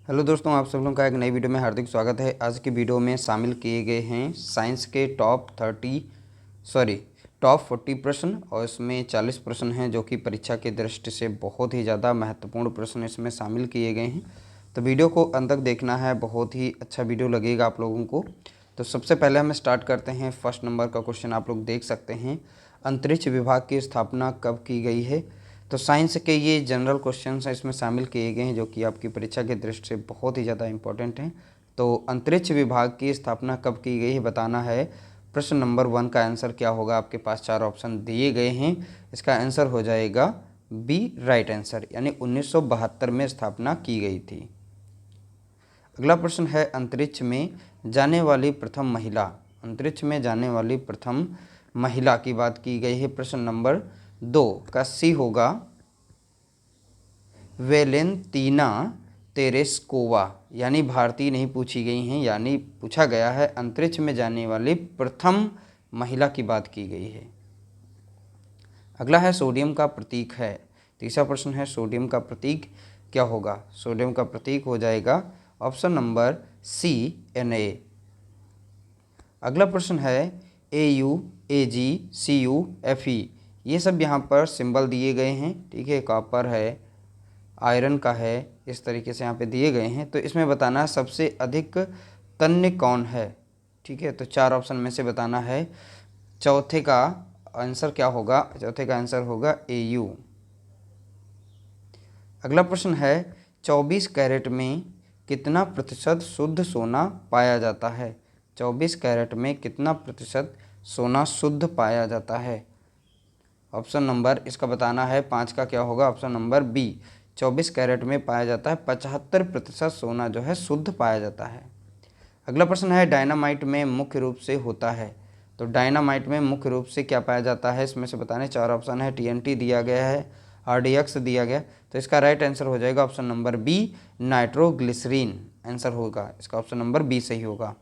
Hello दोस्तों, आप सब लोगों का एक नई वीडियो में हार्दिक स्वागत है। आज की वीडियो में शामिल किए गए हैं साइंस के टॉप 40 प्रश्न और इसमें 40 प्रश्न हैं जो कि परीक्षा की दृष्टि से बहुत ही ज़्यादा महत्वपूर्ण प्रश्न इसमें शामिल किए गए हैं। तो वीडियो को अंत तक देखना है, बहुत ही अच्छा वीडियो लगेगा आप लोगों को। तो सबसे पहले हम स्टार्ट करते हैं। फर्स्ट नंबर का क्वेश्चन आप लोग देख सकते हैं, अंतरिक्ष विभाग की स्थापना कब की गई है। तो साइंस के ये जनरल क्वेश्चंस हैं इसमें शामिल किए गए हैं जो कि आपकी परीक्षा की दृष्टि से बहुत ही ज़्यादा इंपॉर्टेंट हैं। तो अंतरिक्ष विभाग की स्थापना कब की गई है बताना है। प्रश्न नंबर 1 का आंसर क्या होगा, आपके पास 4 ऑप्शन दिए गए हैं। इसका आंसर हो जाएगा बी, राइट आंसर, यानी 1972 में स्थापना की गई थी। अगला प्रश्न है, अंतरिक्ष में जाने वाली प्रथम महिला। अंतरिक्ष में जाने वाली प्रथम महिला की बात की गई है। प्रश्न नंबर 2 का सी होगा वेलेंतीना तेरेस्कोवा, यानी भारतीय नहीं पूछी गई हैं, यानी पूछा गया है अंतरिक्ष में जाने वाली प्रथम महिला की बात की गई है। अगला है सोडियम का प्रतीक है। तीसरा प्रश्न है, सोडियम का प्रतीक क्या होगा। सोडियम का प्रतीक हो जाएगा ऑप्शन नंबर सी, Na। अगला प्रश्न है, Au, Ag, Cu, Fe, ये सब यहाँ पर सिंबल दिए गए हैं। ठीक है, कॉपर है, आयरन का है, इस तरीके से यहाँ पे दिए गए हैं। तो इसमें बताना है सबसे अधिक तन्य कौन है। ठीक है, तो 4 ऑप्शन में से बताना है। चौथे का आंसर क्या होगा, चौथे का आंसर होगा Au। अगला प्रश्न है, 24 कैरेट में कितना प्रतिशत शुद्ध सोना पाया जाता है। 24 कैरेट में कितना प्रतिशत सोना शुद्ध पाया जाता है। ऑप्शन नंबर इसका बताना है 5 का क्या होगा, ऑप्शन नंबर बी, 24 कैरेट में पाया जाता है 75% सोना जो है शुद्ध पाया जाता है। अगला प्रश्न है, डायनामाइट में मुख्य रूप से होता है। तो डायनामाइट में मुख्य रूप से क्या पाया जाता है, इसमें से बताने 4 ऑप्शन है। TNT दिया गया है, RDX दिया गया, तो इसका राइट आंसर हो जाएगा option number B, nitroglycerin answer होगा। इसका ऑप्शन नंबर बी सही होगा।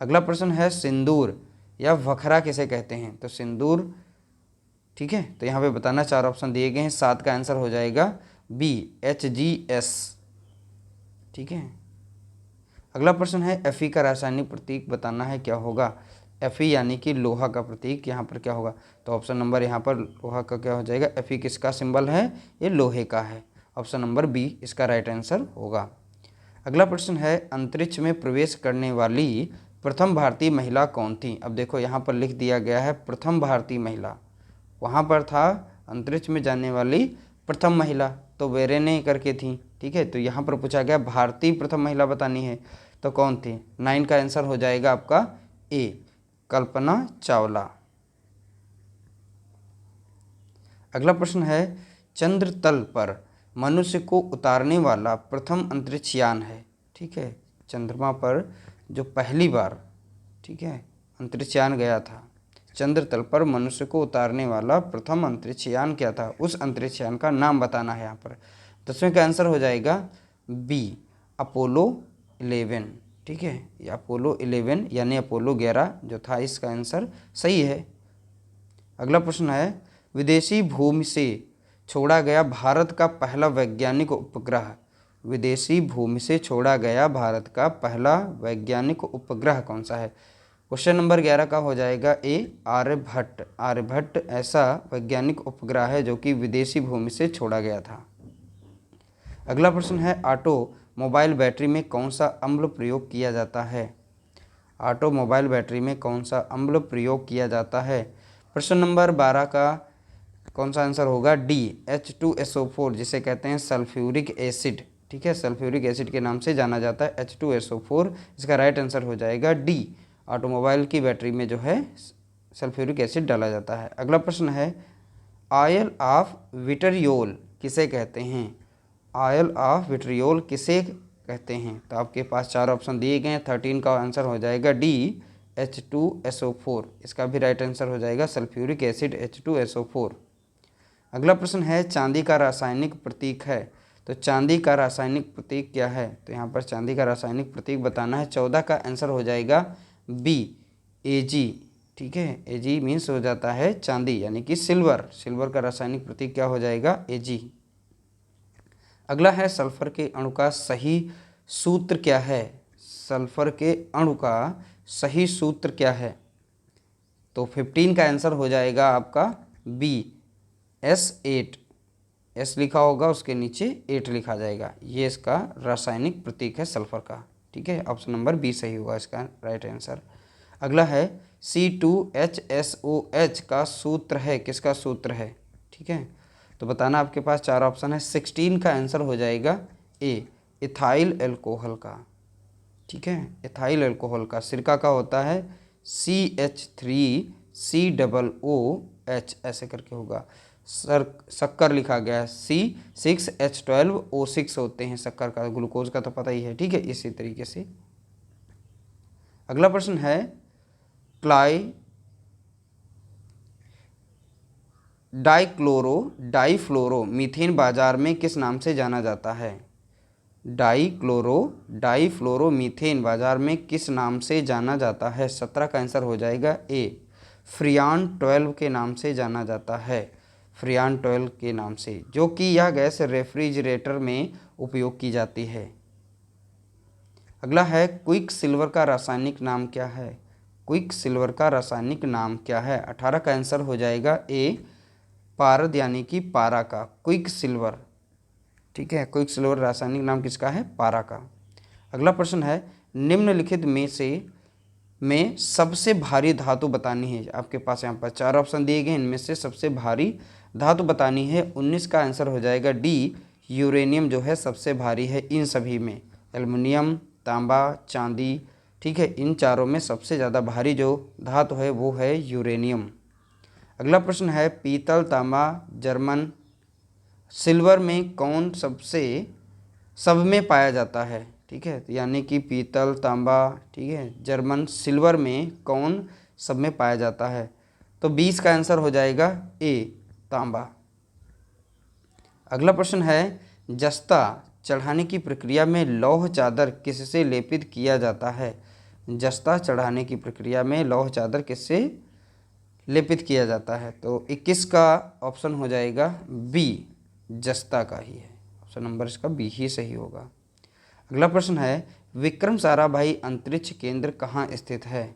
अगला प्रश्न है, सिंदूर या वखरा किसे कहते हैं। तो सिंदूर, ठीक है, तो यहाँ पे बताना 4 ऑप्शन दिए गए हैं। 7 का आंसर हो जाएगा बी, HGS। ठीक है। अगला प्रश्न है, Fe का रासायनिक प्रतीक बताना है क्या होगा। Fe यानी कि लोहा का प्रतीक यहाँ पर क्या होगा। तो ऑप्शन नंबर यहाँ पर लोहा का क्या हो जाएगा, Fe किसका सिंबल है, ये लोहे का है। ऑप्शन नंबर बी इसका राइट आंसर होगा। अगला प्रश्न है, अंतरिक्ष में प्रवेश करने वाली प्रथम भारतीय महिला कौन थी। अब देखो यहाँ पर लिख दिया गया है प्रथम भारतीय महिला, वहाँ पर था अंतरिक्ष में जाने वाली प्रथम महिला, तो वेरेने करके थी। ठीक है, तो यहाँ पर पूछा गया भारतीय प्रथम महिला बतानी है, तो कौन थी। 9 का आंसर हो जाएगा आपका ए, कल्पना चावला। अगला प्रश्न है, चंद्र तल पर मनुष्य को उतारने वाला प्रथम अंतरिक्ष यान है। ठीक है, चंद्रमा पर जो पहली बार, ठीक है, अंतरिक्ष यान गया था, चंद्र तल पर मनुष्य को उतारने वाला प्रथम अंतरिक्ष यान क्या था, उस अंतरिक्ष यान का नाम बताना है यहाँ पर। 10वें का आंसर हो जाएगा बी, अपोलो 11। ठीक है, ये अपोलो 11 यानी अपोलो 11 जो था, इसका आंसर सही है। अगला प्रश्न है, विदेशी भूमि से छोड़ा गया भारत का पहला वैज्ञानिक उपग्रह। विदेशी भूमि से छोड़ा गया भारत का पहला वैज्ञानिक उपग्रह कौन सा है। क्वेश्चन नंबर 11 का हो जाएगा ए, आर्यभट्ट। आर्यभट्ट ऐसा वैज्ञानिक उपग्रह है जो कि विदेशी भूमि से छोड़ा गया था। अगला प्रश्न है, ऑटोमोबाइल बैटरी में कौन सा अम्ल प्रयोग किया जाता है। ऑटोमोबाइल बैटरी में कौन सा अम्ल प्रयोग किया जाता है। प्रश्न नंबर 12 का कौन सा आंसर होगा, डी, H2SO4, जिसे कहते हैं सल्फ्यूरिक एसिड। ठीक है, सल्फ्यूरिक एसिड के नाम से जाना जाता है H2SO4। इसका राइट आंसर हो जाएगा डी, ऑटोमोबाइल की बैटरी में जो है सल्फ्यूरिक एसिड डाला जाता है। अगला प्रश्न है, ऑयल ऑफ विट्रियोल किसे कहते हैं। ऑयल ऑफ विट्रियोल किसे कहते हैं। तो आपके पास 4 ऑप्शन दिए गए हैं। 13 का आंसर हो जाएगा डी, H2SO4। इसका भी राइट आंसर हो जाएगा सल्फ्यूरिक एसिड H2SO4। अगला प्रश्न है, चांदी का रासायनिक प्रतीक है। तो चांदी का रासायनिक प्रतीक क्या है। तो यहाँ पर चांदी का रासायनिक प्रतीक बताना है। 14 का आंसर हो जाएगा बी, Ag। ठीक है, Ag मीन्स हो जाता है चांदी, यानी कि सिल्वर। सिल्वर का रासायनिक प्रतीक क्या हो जाएगा, Ag। अगला है, सल्फर के अणु का सही सूत्र क्या है, सल्फर के अणु का सही सूत्र क्या है? तो 15 का आंसर हो जाएगा आपका बी, S8। S लिखा होगा, उसके नीचे 8 लिखा जाएगा। ये इसका रासायनिक प्रतीक है सल्फर का। ठीक है, ऑप्शन नंबर बी सही होगा इसका राइट आंसर। अगला है C2H SOH का सूत्र है, किसका सूत्र है? ठीक है, तो बताना, आपके पास 4 ऑप्शन है। 16 का आंसर हो जाएगा ए, इथाइल एल्कोहल का। ठीक है, इथाइल एल्कोहल का सिरका का होता है CH3COOH, ऐसे करके होगा। शक्कर लिखा गया है C6H12O6 होते हैं शक्कर का, ग्लूकोज का तो पता ही है। ठीक है, इसी तरीके से अगला प्रश्न है डाइफ्लोरो मीथेन बाजार में किस नाम से जाना जाता है? डाइफ्लोरो मीथेन बाजार में किस नाम से जाना जाता है? 17 का आंसर हो जाएगा ए, फ्रियान 12 के नाम से जाना जाता है। फ्रियान 12 के नाम से, जो कि यह गैस रेफ्रिजरेटर में उपयोग की जाती है। अगला है क्विक सिल्वर का रासायनिक नाम क्या है? क्विक सिल्वर का रासायनिक नाम क्या है? 18 का आंसर हो जाएगा ए, पारद यानी कि पारा का, क्विक सिल्वर। ठीक है, क्विक सिल्वर रासायनिक नाम किसका है? पारा का। अगला प्रश्न है निम्नलिखित में सबसे भारी धातु बतानी है। आपके पास यहाँ पर 4 ऑप्शन दिए गए, इनमें से सबसे भारी धातु बतानी है। 19 का आंसर हो जाएगा डी, यूरेनियम जो है सबसे भारी है इन सभी में। एल्युमिनियम, तांबा, चांदी, ठीक है, इन चारों में सबसे ज़्यादा भारी जो धातु है वो है यूरेनियम। अगला प्रश्न है पीतल, तांबा, जर्मन, सिल्वर में कौन सब में पाया जाता है? ठीक है, यानी कि पीतल, तांबा, ठीक है, जर्मन, सिल्वर में कौन सब में पाया जाता है? तो 20 का आंसर हो जाएगा ए, तांबा। अगला प्रश्न है जस्ता चढ़ाने की प्रक्रिया में लौह चादर किससे लेपित किया जाता है? जस्ता चढ़ाने की प्रक्रिया में लौह चादर किससे लेपित किया जाता है? तो 21 का ऑप्शन हो जाएगा बी, जस्ता का ही है। ऑप्शन नंबर इसका बी ही सही होगा। अगला प्रश्न है विक्रम साराभाई अंतरिक्ष केंद्र कहाँ स्थित है?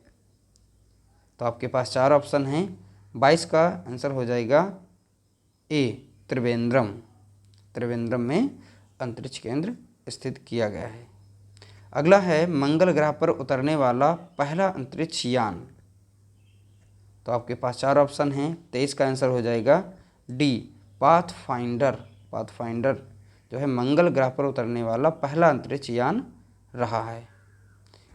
तो आपके पास 4 ऑप्शन हैं। 22 का आंसर हो जाएगा ए, त्रिवेंद्रम। त्रिवेंद्रम में अंतरिक्ष केंद्र स्थित किया गया है। अगला है मंगल ग्रह पर उतरने वाला पहला अंतरिक्ष यान। तो आपके पास 4 ऑप्शन हैं। 23 का आंसर हो जाएगा डी, पाथफाइंडर। पाथफाइंडर जो है मंगल ग्रह पर उतरने वाला पहला अंतरिक्ष यान रहा है।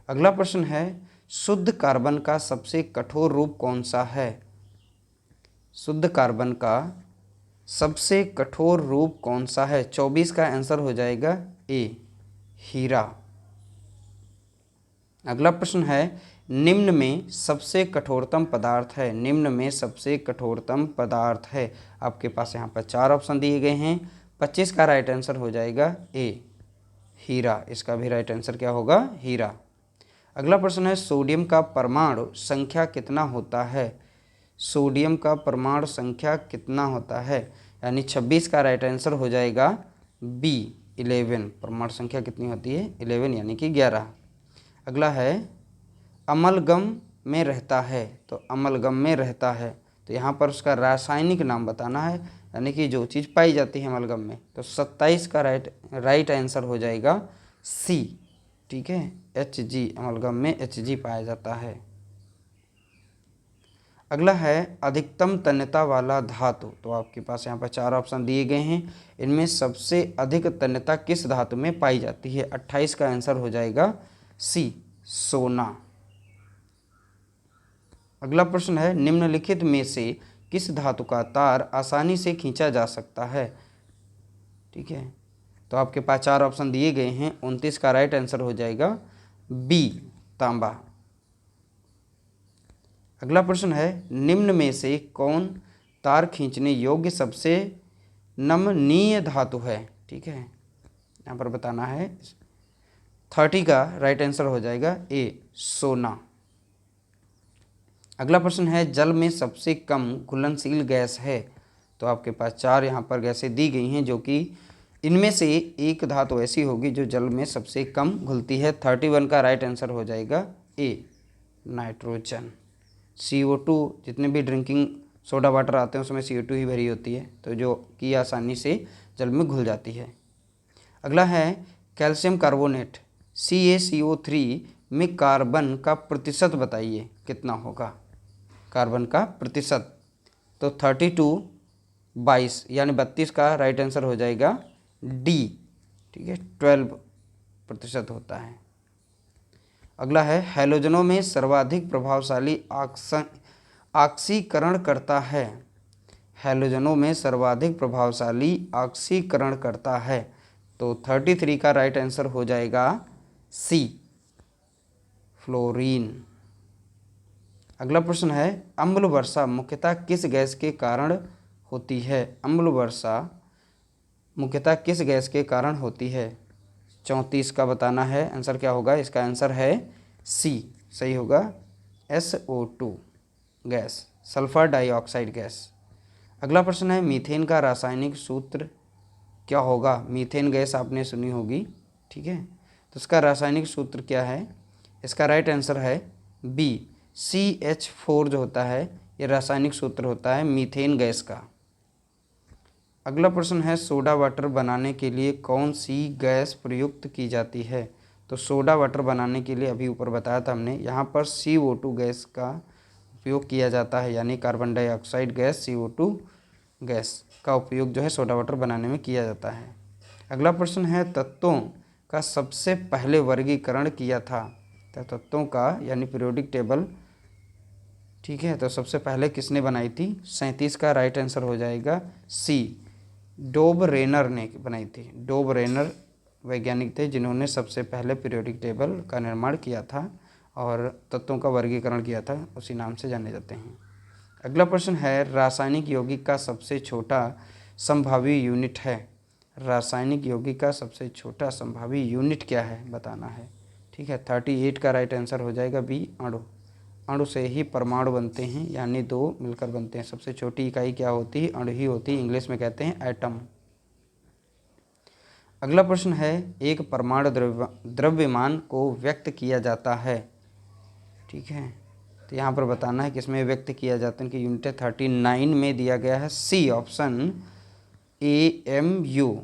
अगला प्रश्न है शुद्ध कार्बन का सबसे कठोर रूप कौन सा है? शुद्ध कार्बन का सबसे कठोर रूप कौन सा है? 24 का आंसर हो जाएगा ए, हीरा। अगला प्रश्न है निम्न में सबसे कठोरतम पदार्थ है। निम्न में सबसे कठोरतम पदार्थ है। आपके पास यहाँ पर 4 ऑप्शन दिए गए हैं। 25 का राइट आंसर हो जाएगा ए, हीरा। इसका भी राइट आंसर क्या होगा? हीरा। अगला प्रश्न है सोडियम का परमाणु संख्या कितना होता है? सोडियम का परमाणु संख्या कितना होता है? यानी 26 का राइट आंसर हो जाएगा बी, 11। परमाणु संख्या कितनी होती है? 11 यानी कि 11। अगला है अमलगम में रहता है। तो अमलगम में रहता है, तो यहाँ पर उसका रासायनिक नाम बताना है, यानी कि जो चीज़ पाई जाती है अमलगम में। तो 27 का राइट आंसर हो जाएगा सी, ठीक है, Hg। अमलगम में Hg पाया जाता है। अगला है अधिकतम तन्यता वाला धातु। तो आपके पास यहाँ पर 4 ऑप्शन दिए गए हैं। इनमें सबसे अधिक तन्यता किस धातु में पाई जाती है? 28 का आंसर हो जाएगा सी, सोना। अगला प्रश्न है निम्नलिखित में से किस धातु का तार आसानी से खींचा जा सकता है? ठीक है, तो आपके पास 4 ऑप्शन दिए गए हैं। 29 का राइट आंसर हो जाएगा बी, तांबा। अगला प्रश्न है निम्न में से कौन तार खींचने योग्य सबसे नमनीय धातु है? ठीक है, यहाँ पर बताना है। 30 का राइट आंसर हो जाएगा ए, सोना। अगला प्रश्न है जल में सबसे कम घुलनशील गैस है। तो आपके पास 4 यहाँ पर गैसें दी गई हैं जो कि इनमें से एक धातु ऐसी होगी जो जल में सबसे कम घुलती है। 31 का राइट आंसर हो जाएगा ए, नाइट्रोजन। CO2, जितने भी ड्रिंकिंग सोडा वाटर आते हैं उसमें CO2 ही भरी होती है, तो जो कि आसानी से जल में घुल जाती है। अगला है कैल्शियम कार्बोनेट CaCO3 में कार्बन का प्रतिशत बताइए कितना होगा। कार्बन का प्रतिशत तो 32/22 यानी 32 का राइट आंसर हो जाएगा डी, ठीक है, 12% होता है। अगला है हैलोजनों में सर्वाधिक प्रभावशाली ऑक्सीकरण करता है। हैलोजनों में सर्वाधिक प्रभावशाली ऑक्सीकरण करता है, तो 33 का राइट आंसर हो जाएगा सी, फ्लोरीन। अगला प्रश्न है अम्ल वर्षा मुख्यतः किस गैस के कारण होती है। अम्ल वर्षा मुख्यतः किस गैस के कारण होती है। 34 का बताना है, आंसर क्या होगा। इसका आंसर है सी, सही होगा SO2 gas, sulphur dioxide gas. अगला प्रश्न है मीथेन का रासायनिक सूत्र क्या होगा। मीथेन गैस आपने सुनी होगी, ठीक है, तो इसका रासायनिक सूत्र क्या है। इसका राइट आंसर है बी, CH4 जो होता है ये रासायनिक सूत्र होता है मीथेन गैस का। अगला प्रश्न है सोडा वाटर बनाने के लिए कौन सी गैस प्रयुक्त की जाती है। तो सोडा वाटर बनाने के लिए अभी ऊपर बताया था हमने, यहाँ पर CO2 गैस का उपयोग किया जाता है, यानी carbon dioxide gas CO2 gas का उपयोग जो है सोडा वाटर बनाने में किया जाता है। अगला प्रश्न है तत्वों का सबसे पहले वर्गीकरण किया था। तो तत्वों का यानी पीरियोडिक टेबल, ठीक है, तो सबसे पहले किसने बनाई थी। 37 का राइट आंसर हो जाएगा सी, डोब रेनर ने बनाई थी। डोब रेनर वैज्ञानिक थे जिन्होंने सबसे पहले पीरियोडिक टेबल का निर्माण किया था और तत्वों का वर्गीकरण किया था, उसी नाम से जाने जाते हैं। अगला प्रश्न है रासायनिक यौगिक का सबसे छोटा संभावी यूनिट है। रासायनिक यौगिक का सबसे छोटा संभावी यूनिट क्या है बताना है, ठीक है। 38 का राइट आंसर हो जाएगा बी, अणु। अणु से ही परमाणु बनते हैं, यानी दो मिलकर बनते हैं। सबसे छोटी इकाई क्या होती है, अणु ही होती है, इंग्लिश में कहते हैं एटम। अगला प्रश्न है एक परमाणु द्रव्यमान को व्यक्त किया जाता है, ठीक है, तो यहाँ पर बताना है किसमें व्यक्त किया जाता है। कि यूनिट 39 में दिया गया है सी ऑप्शन, AMU,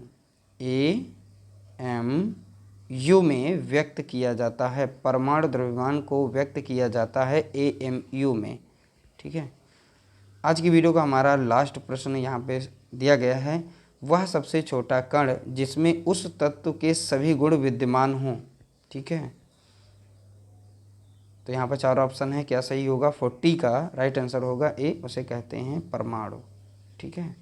AMU में व्यक्त किया जाता है। परमाणु द्रव्यमान को व्यक्त किया जाता है AMU में, ठीक है। आज की वीडियो का हमारा लास्ट प्रश्न यहाँ पे दिया गया है, वह सबसे छोटा कण जिसमें उस तत्व के सभी गुण विद्यमान हों, ठीक है। तो यहाँ पर 4 ऑप्शन है, क्या सही होगा। 40 का राइट आंसर होगा ए, उसे कहते हैं परमाणु, ठीक है।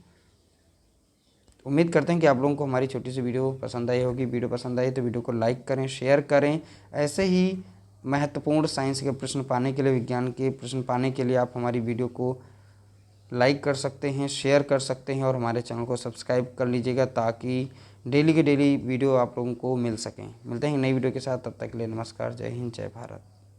उम्मीद करते हैं कि आप लोगों को हमारी छोटी सी वीडियो पसंद आई होगी। वीडियो पसंद आई तो वीडियो को लाइक करें, शेयर करें। ऐसे ही महत्वपूर्ण साइंस के प्रश्न पाने के लिए, विज्ञान के प्रश्न पाने के लिए आप हमारी वीडियो को लाइक कर सकते हैं, शेयर कर सकते हैं और हमारे चैनल को सब्सक्राइब कर लीजिएगा ताकि डेली की डेली वीडियो आप लोगों को मिल सकें। मिलते हैं नई वीडियो के साथ, तब तक के लिए नमस्कार, जय हिंद, जय भारत।